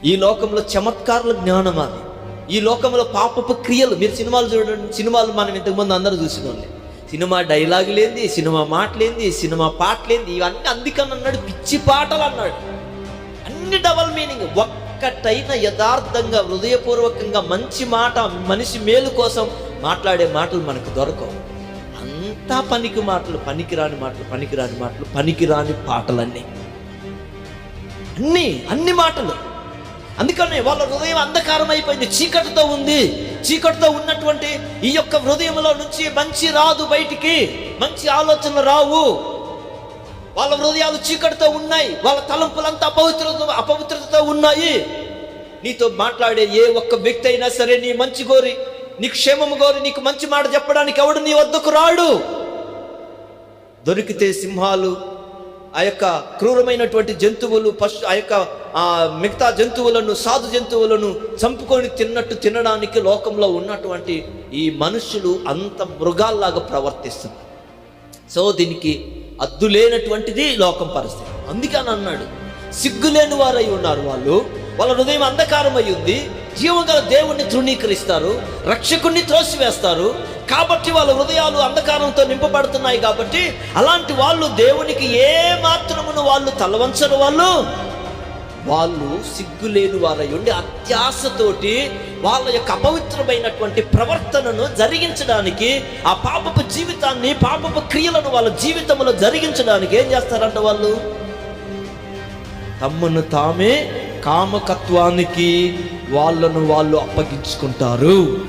ఈ లోకంలో చమత్కారుల జ్ఞానం అది. ఈ లోకంలో పాపపు క్రియలు. మీరు సినిమాలు చూడండి, సినిమాలు మనం ఇంతకుముందు అందరూ చూసినోళ్ళే. సినిమా డైలాగులేంది, సినిమా మాటలేంది, సినిమా పాటలేంది, ఇవన్నీ అందుకని అన్నాడు పిచ్చి పాటలు అన్నాడు. అన్ని డబల్ మీనింగ్. ఒక్కటైన యథార్థంగా హృదయపూర్వకంగా మంచి మాట, మనిషి మేలు కోసం మాట్లాడే మాటలు మనకు దొరకవు. అంతా పనికి మాటలు, పనికిరాని మాటలు, పనికిరాని మాటలు, పనికిరాని పాటలన్నీ, అన్ని మాటలు. అందుకనే వాళ్ళ హృదయం అంధకారం అయిపోయింది, చీకటితో ఉంది. చీకటితో ఉన్నటువంటి ఈ యొక్క హృదయంలో నుంచి మంచి రాదు బయటికి, మంచి ఆలోచనలు రావు. వాళ్ళ హృదయాలు చీకటితో ఉన్నాయి, వాళ్ళ తలంపులంతా అపవిత్రతతో ఉన్నాయి. నీతో మాట్లాడే ఏ ఒక్క వ్యక్తి అయినా సరే నీ మంచి కోరి, నీకు క్షేమము కోరి, నీకు మంచి మాట చెప్పడానికి ఎవడు నీ వద్దకు రాడు. దొరికితే సింహాలు, ఆ యొక్క క్రూరమైనటువంటి జంతువులు, ఆ యొక్క మిగతా జంతువులను, సాధు జంతువులను చంపుకొని తిన్నట్టు తినడానికి లోకంలో ఉన్నటువంటి ఈ మనుషులు అంత మృగాల్లాగా ప్రవర్తిస్తున్నారు. సో దీనికి అద్దులేనటువంటిది లోకం పరిస్థితి. అందుకని అన్నాడు, సిగ్గులేని వారై ఉన్నారు వాళ్ళ హృదయం అంధకారం అయి ఉంది. జీవగల దేవుణ్ణి తృణీకరిస్తారు, రక్షకుణ్ణి త్రోసివేస్తారు. కాబట్టి వాళ్ళ హృదయాలు అంధకారంతో నింపబడుతున్నాయి. కాబట్టి అలాంటి వాళ్ళు దేవునికి ఏ మాత్రమును వాళ్ళు తలవంచరు. వాళ్ళు సిగ్గులేని వారై ఉండి అత్యాశతోటి వాళ్ళ యొక్క అపవిత్రమైనటువంటి ప్రవర్తనను జరిగించడానికి, ఆ పాపపు జీవితాన్ని, పాపపు క్రియలను వాళ్ళ జీవితంలో జరిగించడానికి ఏం చేస్తారంట, వాళ్ళు తమను తామే కామకత్వానికి వాళ్ళు అప్పగించుకుంటారు.